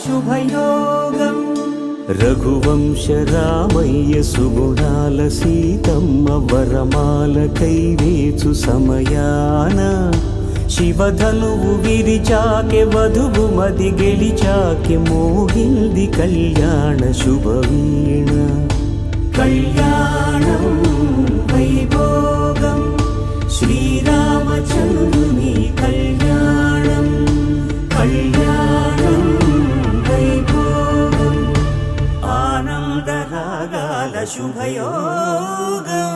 శుభయోగం రఘువంశ రామయ్య సుగుణాల సీతమ్మ వరమాల కైవేచు సమయాన శివధనువు విరిచాకె వధువు మది గెలిచాకె మోగింది కళ్యాణ శుభవీణ కళ్యాణం వైభోగం శ్రీరామచంద్రుని కళ్యాణం కళ్యాణం వైభోగం ఆనందరాగాల శుభయోగం